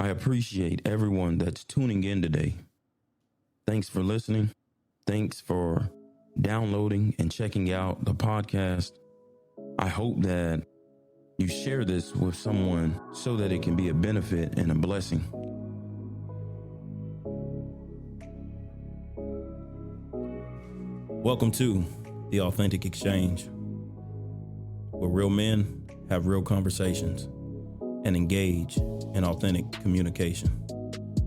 I appreciate everyone that's tuning in today. Thanks for listening. Thanks for downloading and checking out the podcast. I hope that you share this with someone so that it can be a benefit and a blessing. Welcome to the Authentic Exchange, where real men have real conversations and engage in authentic communication.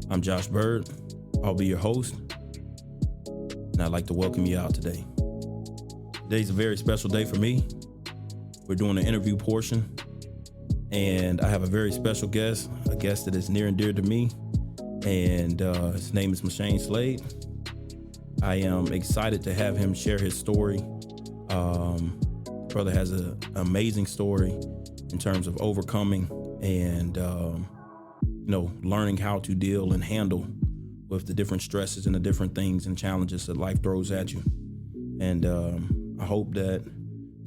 I'm Josh Bird. I'll be your host, and I'd like to welcome you out today. Today's a very special day for me. We're doing an interview portion, and I have a very special guest, a guest that is near and dear to me, and his name is Mechane Slade. I am excited to have him share his story. Brother has an amazing story in terms of overcoming and learning how to deal and handle with the different stresses and the different things and challenges that life throws at you. And I hope that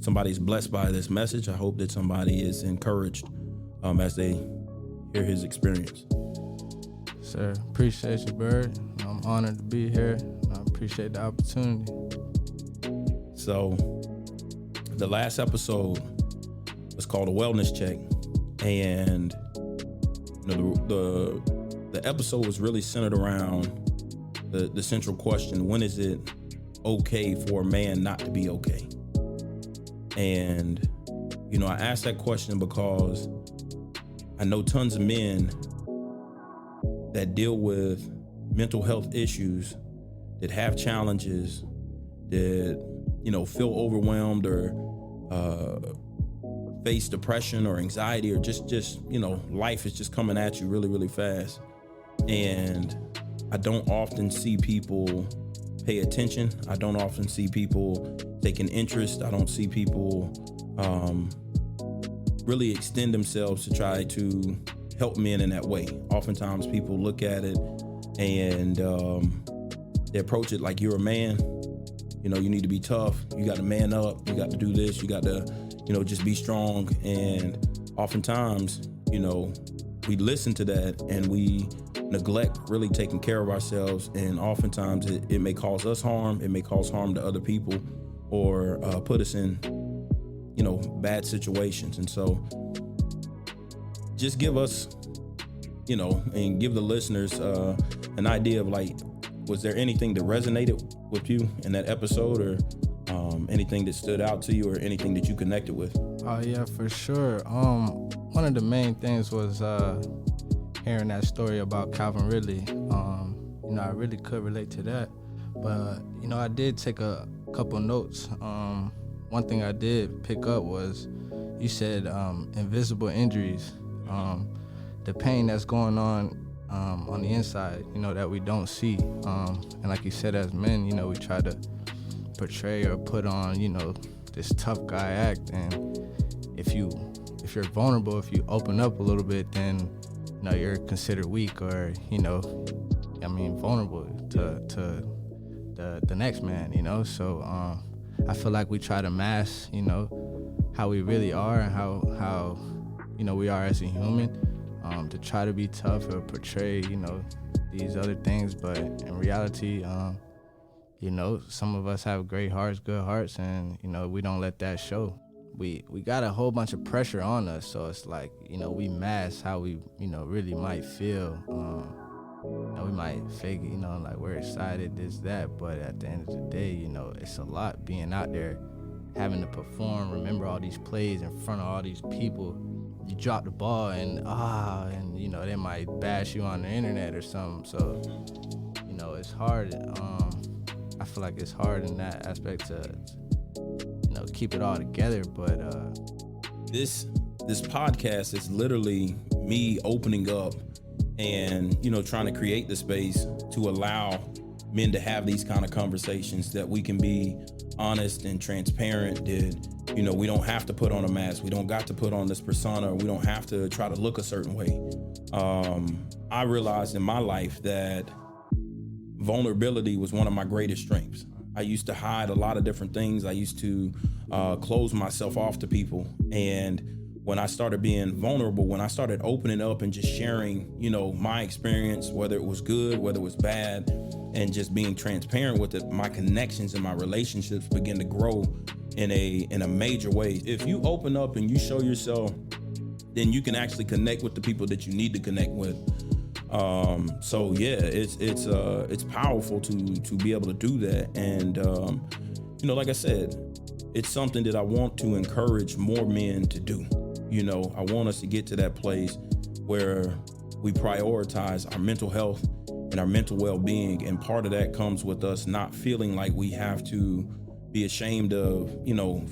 somebody's blessed by this message. I hope that somebody is encouraged as they hear his experience. Sir, appreciate you, Bird. I'm honored to be here. I appreciate the opportunity. So the last episode was called a wellness check, and the episode was really centered around the central question: when is it okay for a man not to be okay? And I asked that question because I know tons of men that deal with mental health issues, that have challenges, that feel overwhelmed or face depression or anxiety, or just life is just coming at you really, really fast. And I don't often see people pay attention. I don't often see people taking interest. I don't see people really extend themselves to try to help men in that way. Oftentimes people look at it and they approach it like, you're a man, you need to be tough, you got to man up, you got to do this, you got to just be strong. And oftentimes we listen to that and we neglect really taking care of ourselves, and oftentimes it may cause us harm, it may cause harm to other people, or put us in bad situations. And so just give us and give the listeners an idea of, like, was there anything that resonated with you in that episode, or anything that stood out to you, or anything that you connected with? Oh yeah, for sure. One of the main things was hearing that story about Calvin Ridley. I really could relate to that, but I did take a couple notes. One thing I did pick up was you said invisible injuries, the pain that's going on the inside, that we don't see. And like you said, as men, we try to portray or put on, this tough guy act. And if you're vulnerable, if you open up a little bit, then, you're considered weak, or, vulnerable to the next man, So I feel like we try to mask, how we really are and how we are as a human, to try to be tough or portray, these other things. But in reality, some of us have great hearts, good hearts, and, we don't let that show. We got a whole bunch of pressure on us, so it's like, we mask how we, really might feel. We might fake, like we're excited, this, that, but at the end of the day, it's a lot being out there, having to perform, remember all these plays in front of all these people. You drop the ball and they might bash you on the internet or something. So, it's hard. I feel like it's hard in that aspect to, keep it all together. But this podcast is literally me opening up and trying to create the space to allow men to have these kind of conversations, that we can be honest and transparent, that we don't have to put on a mask, we don't got to put on this persona, we don't have to try to look a certain way. I realized in my life that vulnerability was one of my greatest strengths. I used to hide a lot of different things. I used to close myself off to people, and when I started being vulnerable, when I started opening up and just sharing, my experience, whether it was good, whether it was bad, and just being transparent with it, my connections and my relationships begin to grow in a major way. If you open up and you show yourself, then you can actually connect with the people that you need to connect with. So yeah, it's powerful to be able to do that. And like I said, it's something that I want to encourage more men to do. I want us to get to that place where we prioritize our mental health and our mental well-being. And part of that comes with us not feeling like we have to be ashamed of,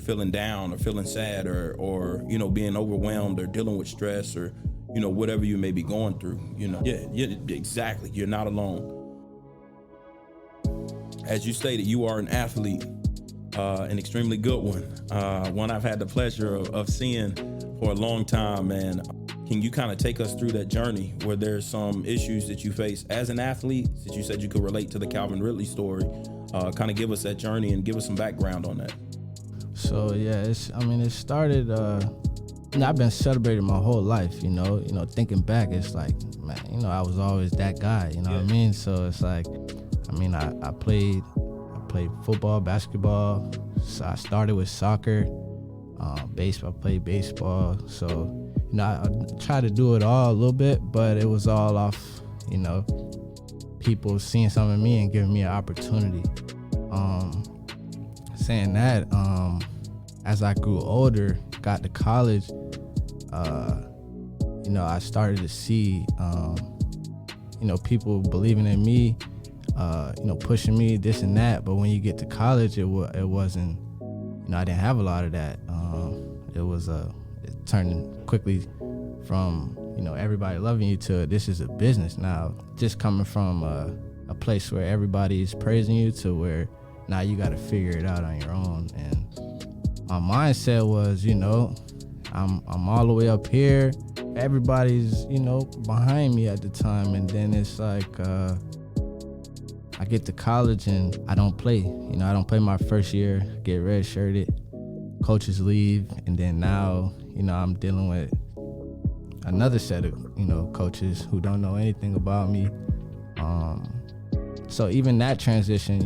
feeling down or feeling sad or being overwhelmed or dealing with stress or, whatever you may be going through, Yeah, exactly. You're not alone. As you stated, you are an athlete, an extremely good one I've had the pleasure of seeing for a long time. And can you kind of take us through that journey where there's some issues that you face as an athlete that you said you could relate to the Calvin Ridley story? Kind of give us that journey and give us some background on that. So yeah, it started, I've been celebrating my whole life, thinking back, it's like, man, I was always that guy, what I mean? So it's like, I played football, basketball. So I started with soccer, baseball, I played baseball. So, I tried to do it all a little bit, but it was all off, people seeing something in me and giving me an opportunity. Saying that, as I grew older, got to college, I started to see, people believing in me, pushing me, this and that. But when you get to college, it wasn't, I didn't have a lot of that. It turned quickly from, everybody loving you to this is a business now. Just coming from a place where everybody is praising you to where now you got to figure it out on your own. And my mindset was, I'm all the way up here. Everybody's, behind me at the time. And then it's like, I get to college and I don't play. I don't play my first year, get redshirted, coaches leave. And then now, I'm dealing with another set of, coaches who don't know anything about me. So even that transition,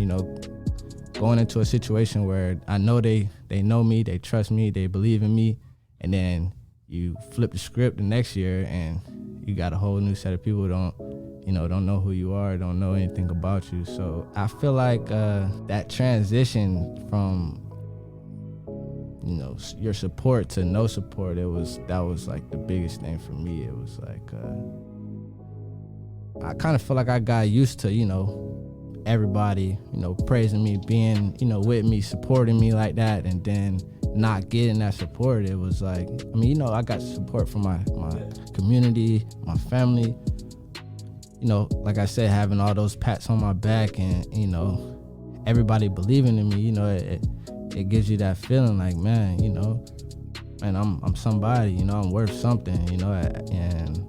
going into a situation where I know they know me, they trust me, they believe in me, and then you flip the script the next year and you got a whole new set of people who don't know who you are, don't know anything about you. So I feel like that transition from your support to no support, that was like the biggest thing for me. It was like I kind of feel like I got used to everybody praising me, being with me, supporting me like that, and then not getting that support. It was like, I got support from my community, my family, like I said, having all those pats on my back and everybody believing in me. It gives you that feeling like, man, I'm somebody, I'm worth something, and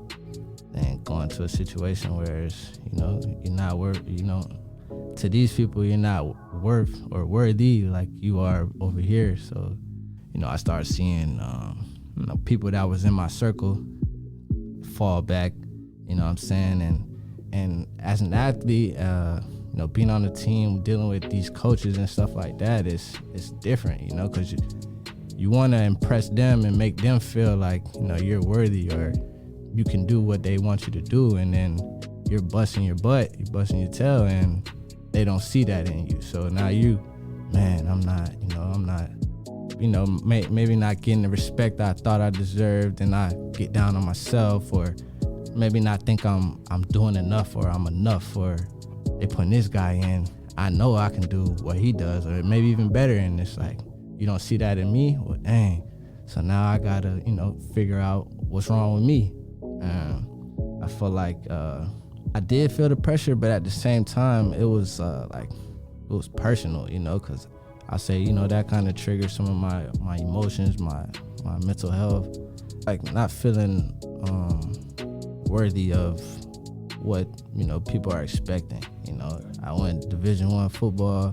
then going to a situation where it's, you're not worth, to these people, you're not worth or worthy like you are over here. So, I started seeing, people that was in my circle fall back, what I'm saying? And as an athlete, being on the team, dealing with these coaches and stuff like that, it's different, because you want to impress them and make them feel like, you're worthy or you can do what they want you to do. And then you're busting your butt, you're busting your tail, and they don't see that in you. So now I'm not, maybe not getting the respect I thought I deserved, and I get down on myself, or maybe not think I'm doing enough or I'm enough, or they putting this guy in, I know I can do what he does, or maybe even better. And it's like, you don't see that in me? Well, dang. So now I gotta, figure out what's wrong with me. I feel like I did feel the pressure, but at the same time, it was it was personal, because I say, that kind of triggers some of my emotions, my mental health, like not feeling worthy of what people are expecting. I went Division I football,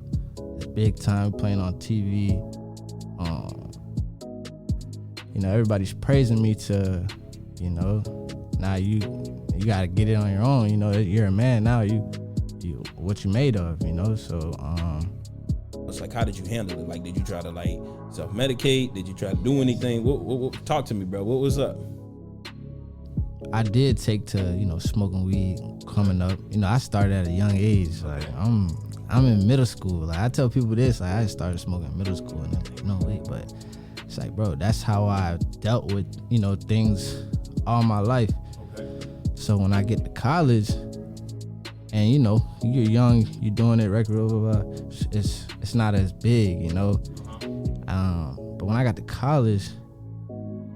big time, playing on TV. everybody's praising me to, now you gotta get it on your own. You're a man now. You what you made of. So it's like, how did you handle it? Like, did you try to like self-medicate? Did you try to do anything? What talk to me, bro. What was up? I did take to smoking weed coming up. I started at a young age. Like I'm in middle school. Like I tell people this, like I started smoking in middle school, and they're like, no wait, but it's like, bro, that's how I dealt with things all my life. Okay. So when I get to college, and you're young, you're doing it regular, it's not as big, But when I got to college,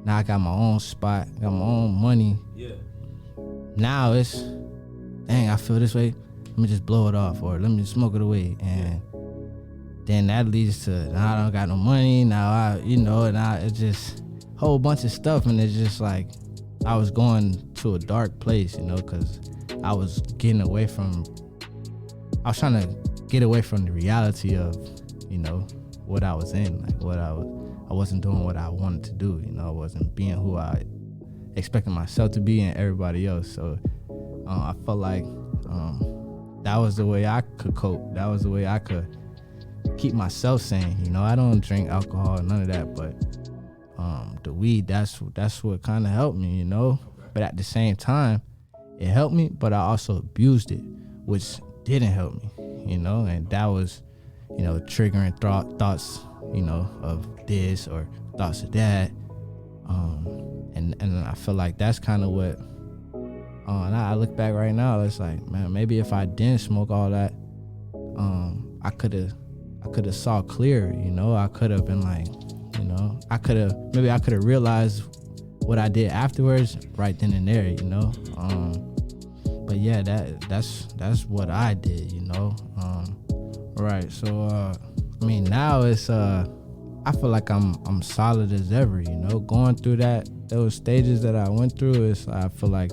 now I got my own spot, got my own money. Yeah. Now it's, dang, I feel this way. Let me just blow it off, or let me smoke it away, and then that leads to now I don't got no money. Now now it's just a whole bunch of stuff, and it's just like I was going to a dark place, because I was getting away from. I was trying to get away from the reality of, what I was in, like I wasn't doing what I wanted to do, I wasn't being who I expected myself to be and everybody else. So I felt like that was the way I could cope. That was the way I could keep myself sane. I don't drink alcohol, none of that, but the weed, that's what kind of helped me, But at the same time, it helped me, but I also abused it, which didn't help me, and that was, triggering thoughts, of this or thoughts of that. And I feel like that's kind of what, and I look back right now, it's like, man, maybe if I didn't smoke all that, I could have saw clear, I could have been like, maybe I could have realized what I did afterwards right then and there, But yeah, that's what I did, Right. So now it's I feel like I'm solid as ever, Going through those stages that I went through, I feel like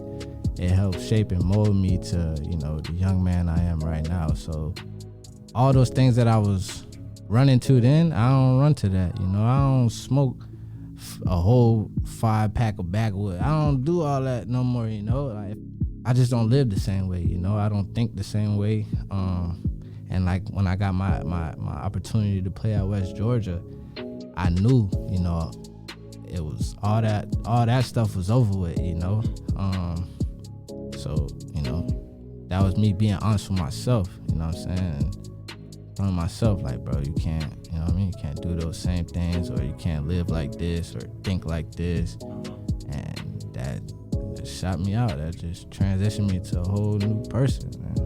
it helped shape and mold me to, the young man I am right now. So all those things that I was running to then, I don't run to that, I don't smoke a whole 5-pack of backwood. I don't do all that no more, like I just don't live the same way, I don't think the same way. And like when I got my opportunity to play at West Georgia, I knew, it was all that stuff was over with, So, that was me being honest with myself, what I'm saying? Telling myself, like, bro, you can't, you can't do those same things, or you can't live like this or think like this. And that shot me out. That just transitioned me to a whole new person, man.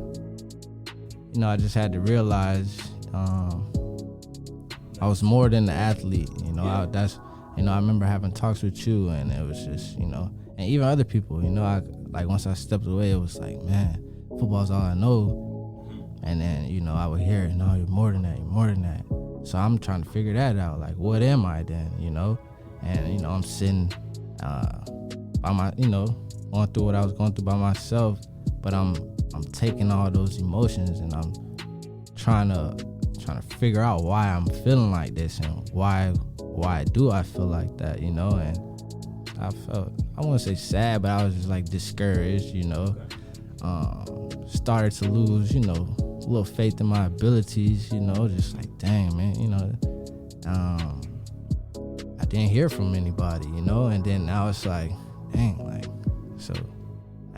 I just had to realize I was more than the athlete. I remember having talks with you, and it was just, and even other people. I once I stepped away, it was like, man, football's all I know. And then I would hear, no, you're more than that. You're more than that. So I'm trying to figure that out. Like, what am I then? And I'm sitting by my, going through what I was going through by myself, but I'm taking all those emotions, and I'm trying to figure out why I'm feeling like this, and why do I feel like that, and I felt, I wouldn't say sad, but I was just like discouraged, started to lose, a little faith in my abilities, just like, dang, man, I didn't hear from anybody, and then now it's like, dang, like, so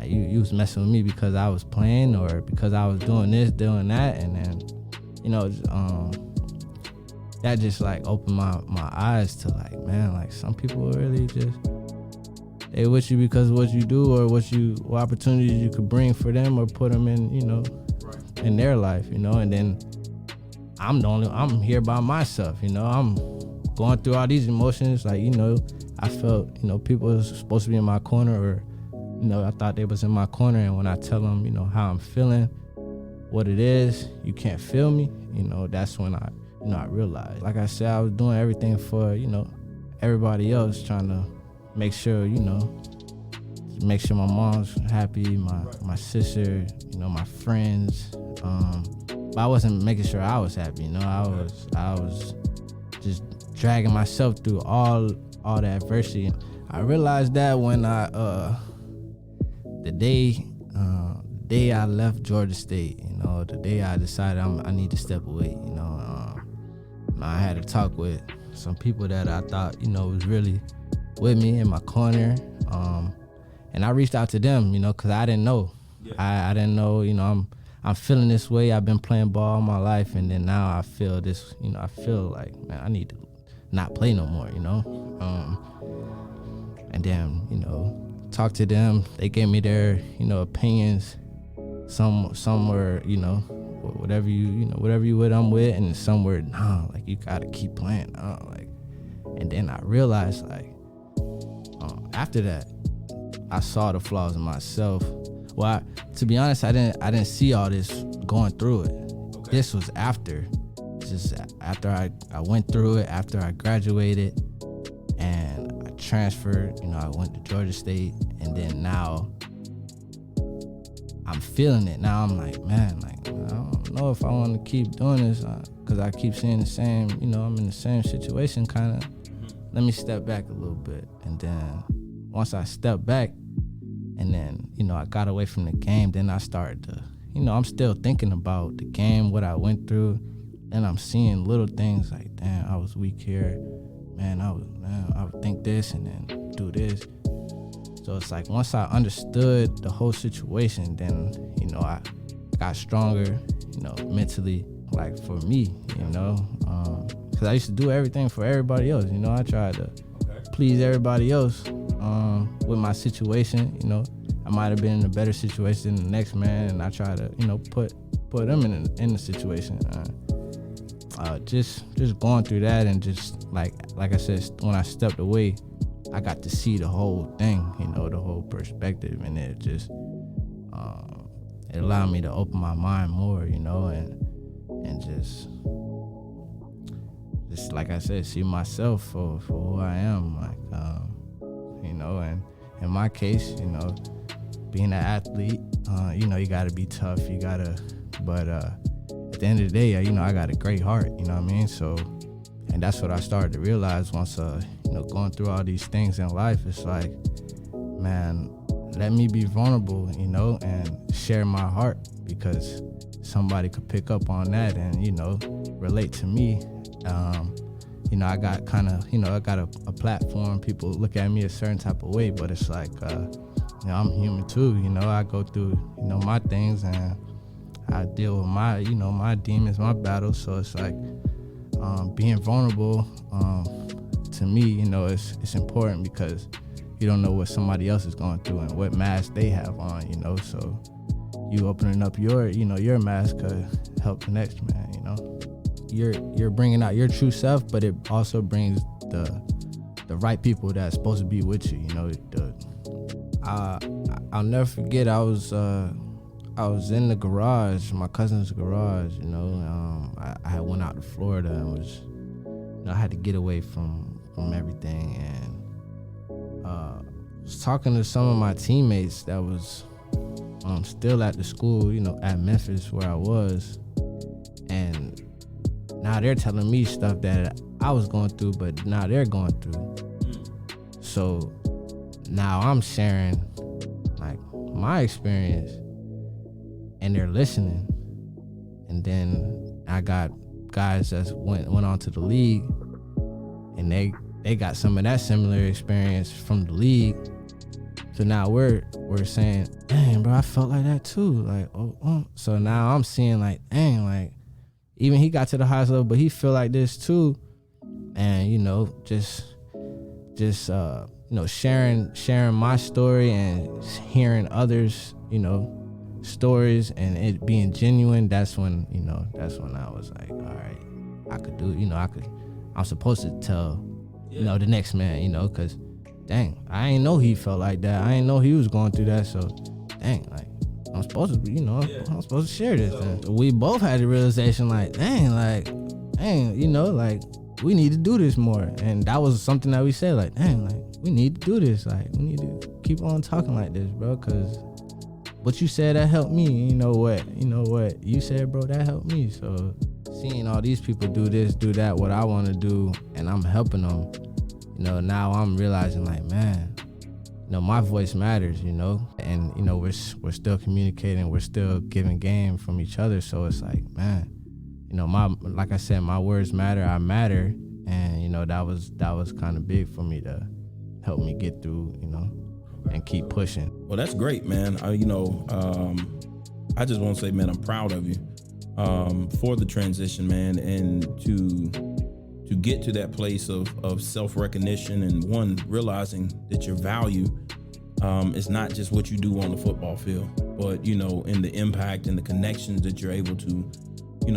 you was messing with me because I was playing, or because I was doing this, doing that, and then, that just like opened my eyes to like, man, like some people really just, they with you because of what you do, or what opportunities you could bring for them, or put them in, in their life, and then I'm here by myself, I'm going through all these emotions, like, I felt, people was supposed to be in my corner, or, I thought they was in my corner, and when I tell them, how I'm feeling, what it is, you can't feel me, that's when I realized. Like I said, I was doing everything for, everybody else, trying to make sure, make sure my mom's happy, my sister, my friends, but I wasn't making sure I was happy, I was just dragging myself through all all the adversity. I realized that when the day I left Georgia State, the day I decided I need to step away, I had to talk with some people that I thought, was really with me in my corner. And I reached out to them, because I didn't know. Yeah. I didn't know, I'm feeling this way. I've been playing ball all my life, and then now I feel this, I feel like, man, I need to not play no more, and then, talk to them. They gave me their, opinions. Some were, whatever you with, I'm with, and some were, nah, like, you gotta keep playing. And then I realized, after that, I saw the flaws in myself. Well, to be honest, I didn't see all this going through it. Okay. This was after. Just after I went through it, after I graduated and I transferred, I went to Georgia State, and then now I'm feeling it. Now I'm like, man, I don't know if I want to keep doing this because I keep seeing the same, I'm in the same situation kind of. Mm-hmm. Let me step back a little bit. And then once I stepped back and then, I got away from the game, then I started to, I'm still thinking about the game, what I went through. And I'm seeing little things like, damn, I was weak here. Man, I would think this and then do this. So it's like once I understood the whole situation, then, I got stronger, mentally, like for me, because I used to do everything for everybody else. I tried to please everybody else with my situation. I might have been in a better situation than the next man, and I try to, put them in the situation. Just going through that, and just like I said, when I stepped away, I got to see the whole thing, the whole perspective, and it just it allowed me to open my mind more, and just like I said, see myself for who I am, and in my case, being an athlete, you gotta be tough, but at the end of the day, I got a great heart, So, and that's what I started to realize once, going through all these things in life. It's like, man, let me be vulnerable, and share my heart, because somebody could pick up on that and, relate to me. I got I got a platform. People look at me a certain type of way, but it's like, I'm human too. I go through, my things, and I deal with my, my demons, my battles. So it's like, being vulnerable, to me, it's important, because you don't know what somebody else is going through and what mask they have on, so you opening up your, your mask could help the next man, You're bringing out your true self, but it also brings the right people that's supposed to be with you, I'll never forget, I was in the garage, my cousin's garage, I had went out to Florida and was, I had to get away from everything, and was talking to some of my teammates that was still at the school, at Memphis where I was, and now they're telling me stuff that I was going through, but now they're going through. So now I'm sharing like my experience, and they're listening. And then I got guys that went on to the league, and they got some of that similar experience from the league. So now we're saying, dang, bro, I felt like that too. Like, oh. So now I'm seeing like, dang, like even he got to the highest level, but he feel like this too. And just sharing my story and hearing others, stories, and it being genuine. That's when I was like, all right, I could do, I'm supposed to tell, the next man, because dang, I ain't know he felt like that. I ain't know he was going through that. So dang, like I'm supposed to be, I'm supposed to share this. And we both had the realization like, dang, we need to do this more. And that was something that we said, like, dang, like we need to do this. Like we need to keep on talking like this, bro, because what you said, that helped me. You know what you said, bro, that helped me. So seeing all these people do this, do that, what I want to do, and I'm helping them, now I'm realizing like, man, my voice matters, and we're still communicating, we're still giving game from each other. So it's like, man, like I said, my words matter, I matter, and that was kind of big for me to help me get through, and keep pushing. Well, that's great, man. I just want to say, man, I'm proud of you for the transition, man, and to get to that place of self-recognition and one realizing that your value is not just what you do on the football field, but in the impact and the connections that you're able to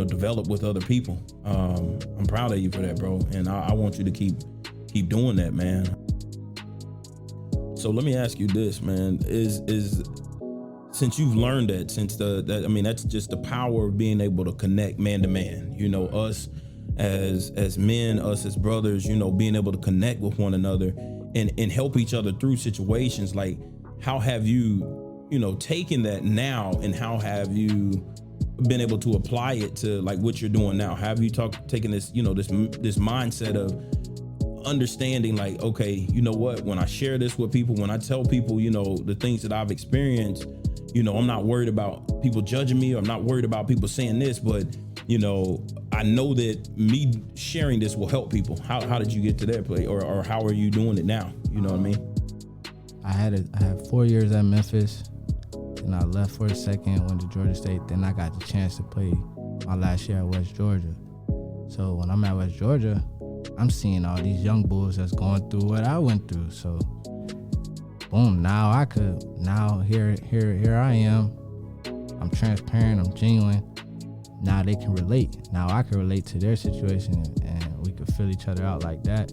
develop with other people. I'm proud of you for that, bro, and I want you to keep doing that, man. So let me ask you this, man, is since you've learned that, that's just the power of being able to connect man to man, us as men, us as brothers, being able to connect with one another and help each other through situations. Like, how have you, taken that now, and how have you been able to apply it to like what you're doing now? Have you taken this, this mindset of understanding like, okay, you know what, when I share this with people, when I tell people, the things that I've experienced, I'm not worried about people judging me, or I'm not worried about people saying this, but I know that me sharing this will help people. How did you get to that place, or how are you doing it now? You know what I mean? I had 4 years at Memphis, and I left for a second, went to Georgia State. Then I got the chance to play my last year at West Georgia. So when I'm at West Georgia, I'm seeing all these young bulls that's going through what I went through. So boom, now here I am. I'm transparent, I'm genuine. Now they can relate. Now I can relate to their situation, and we can fill each other out like that.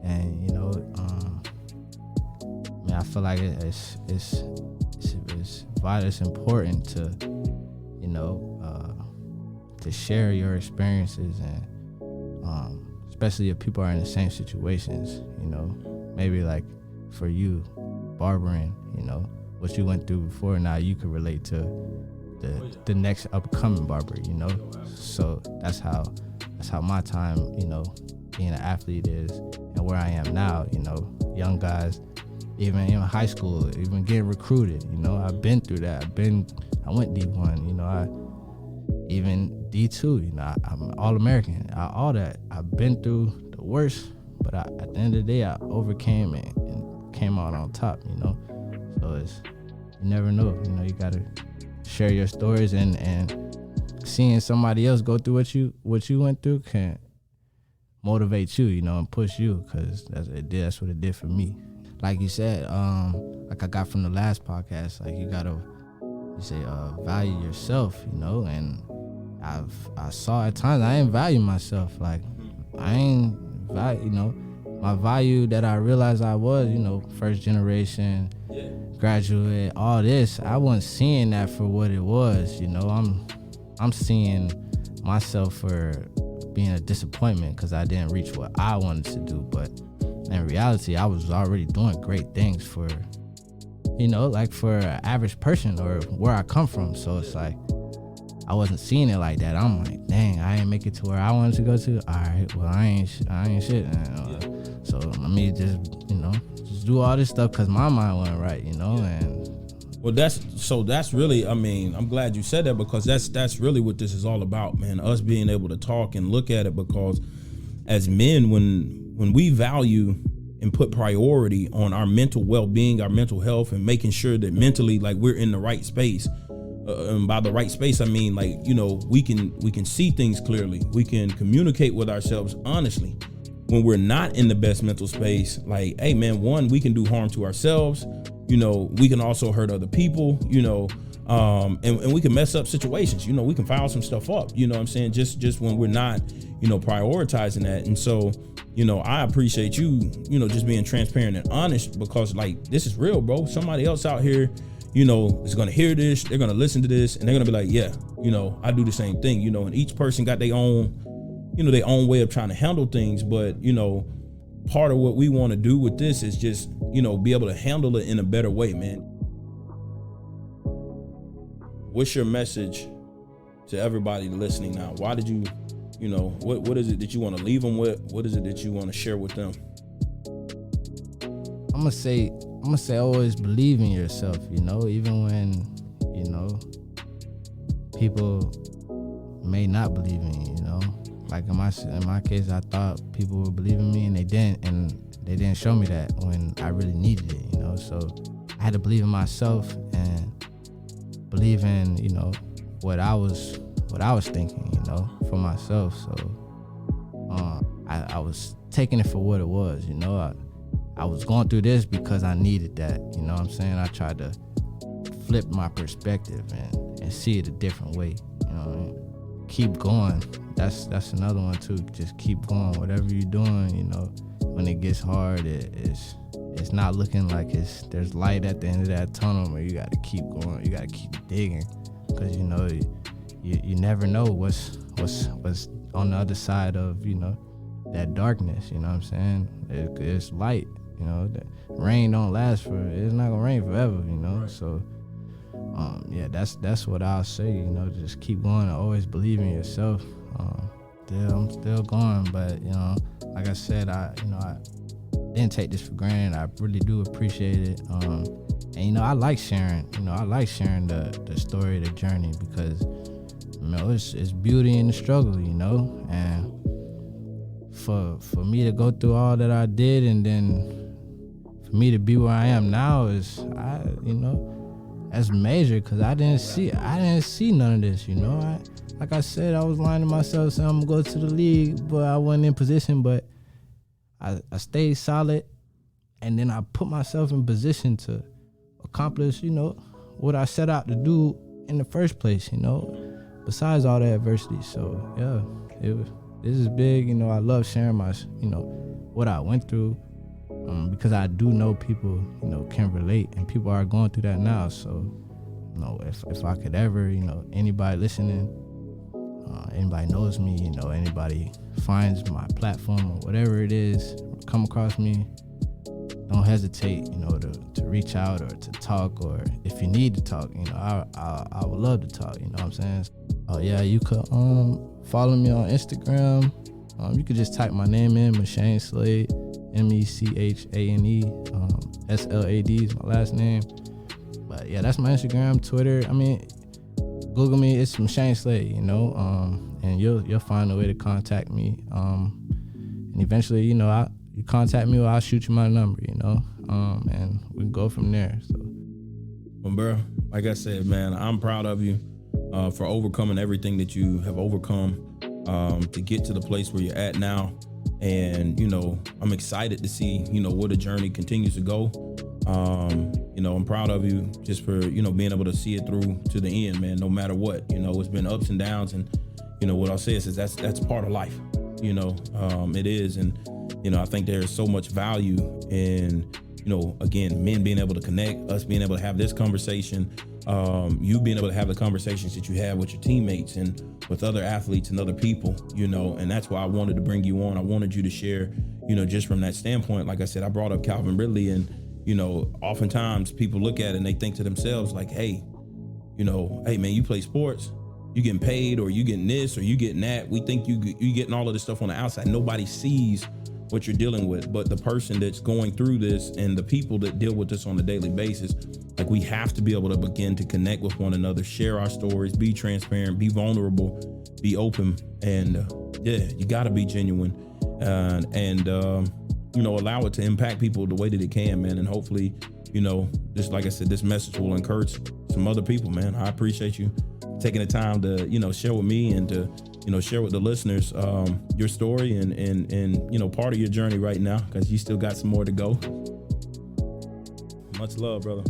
And I feel like it's vital. It's important to to share your experiences, and especially if people are in the same situations. Maybe like for you, barbering, what you went through before. Now you can relate to the next upcoming barber, So that's how my time, being an athlete is, and where I am now, young guys, even in high school, even getting recruited, I've been through that. I went D1, even D2, I'm All American, all that. I've been through the worst, but at the end of the day, I overcame it and came out on top, So you never know, you gotta share your stories, and seeing somebody else go through what you went through can motivate you, and push you, because that's what it did for me. Like you said, like I got from the last podcast, like you say value yourself, and I saw at times I ain't value myself. Like I ain't value, my value that I realized I was, first generation, graduate, all this, I wasn't seeing that for what it was. I'm seeing myself for being a disappointment because I didn't reach what I wanted to do. But in reality, I was already doing great things for, like for an average person or where I come from. So it's like, I wasn't seeing it like that. I'm like, dang, I ain't make it to where I wanted to go to. All right, well, I ain't shit. So let me just do all this stuff because my mind wasn't right, and. Well, that's really, I'm glad you said that, because that's really what this is all about, man. Us being able to talk and look at it, because as men, when we value and put priority on our mental well-being, our mental health, and making sure that mentally, like, we're in the right space. And by the right space, I mean, like, we can see things clearly. We can communicate with ourselves honestly. When we're not in the best mental space, like, hey man, one, we can do harm to ourselves. We can also hurt other people, and we can mess up situations. We can foul some stuff up, what I'm saying? Just when we're not, prioritizing that. And so, I appreciate you, just being transparent and honest, because like, this is real, bro. Somebody else out here, is going to hear this, they're going to listen to this, and they're going to be like, yeah, I do the same thing, and each person got their own, their own way of trying to handle things. But, part of what we want to do with this is just, be able to handle it in a better way, man. What's your message to everybody listening now? Why did you, what is it that you want to leave them with? What is it that you want to share with them? I'm gonna say always believe in yourself, you know, even when, you know, people may not believe in you, you know. Like in my case, I thought people would believe in me, and they didn't show me that when I really needed it, you know. So I had to believe in myself and believe in, you know, what I was thinking, you know, for myself. So I was taking it for what it was, you know. I was going through this because I needed that, you know what I'm saying? I tried to flip my perspective and see it a different way, you know what I mean? Keep going. That's another one too. Just keep going. Whatever you're doing, you know, when it gets hard, it's not looking like there's light at the end of that tunnel, where you got to keep going. You got to keep digging, because, you know, you never know what's on the other side of, you know, that darkness. You know what I'm saying? It's light. You know, the rain don't last it's not gonna rain forever. You know, so yeah, that's what I'll say. You know, just keep going. Always believe in yourself. I'm still going, but, you know, like I said, I didn't take this for granted. I really do appreciate it. And, you know, I like sharing. You know, I like sharing the story, the journey, because, you know, it's beauty in the struggle. You know, and for me to go through all that I did, and then for me to be where I am now, you know, that's major, because I didn't see none of this. You know, like I said, I was lying to myself saying I'm gonna go to the league, but I wasn't in position. But I stayed solid, and then I put myself in position to accomplish, you know, what I set out to do in the first place, you know, besides all the adversity. So yeah, this is big. You know, I love sharing you know, what I went through, because I do know people, you know, can relate, and people are going through that now. So, you know, if I could ever, you know, anybody listening, anybody knows me, you know, anybody finds my platform or whatever it is, come across me, don't hesitate, you know, to reach out or to talk, or if you need to talk, you know, I would love to talk, you know what I'm saying? Oh yeah, you could follow me on Instagram. You could just type my name in, Mechane Slade, Mechane, Slad is my last name. But yeah, that's my Instagram, Twitter. I mean, Google me, it's Mechane Slade, you know, and you'll find a way to contact me. And eventually, you know, you contact me, or I'll shoot you my number, you know, and we can go from there. So, well, bro, like I said, man, I'm proud of you for overcoming everything that you have overcome to get to the place where you're at now. And, you know, I'm excited to see, you know, where the journey continues to go. You know, I'm proud of you just for, you know, being able to see it through to the end, man, no matter what. You know, it's been ups and downs, and, you know, what I'll say is that's part of life, you know, it is. And, you know, I think there's so much value in, you know, again, men being able to connect, us being able to have this conversation, you being able to have the conversations that you have with your teammates and with other athletes and other people, you know, and that's why I wanted to bring you on. I wanted you to share, you know, just from that standpoint. Like I said, I brought up Calvin Ridley, and, you know, oftentimes people look at it and they think to themselves like, hey, you know, hey man, you play sports, you getting paid, or you getting this, or you getting that. We think you getting all of this stuff on the outside. Nobody sees what you're dealing with, but the person that's going through this and the people that deal with this on a daily basis, like, we have to be able to begin to connect with one another, share our stories, be transparent, be vulnerable, be open, and yeah, you got to be genuine, and you know, allow it to impact people the way that it can, man. And hopefully, you know, just like I said, this message will encourage some other people, man. I appreciate you taking the time to, you know, share with me and to, you know, share with the listeners your story and you know, part of your journey right now, because you still got some more to go. Much love, brother.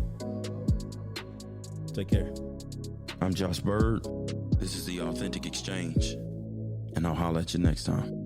Take care. I'm Josh Bird. This is The Authentic Exchange, and I'll holler at you next time.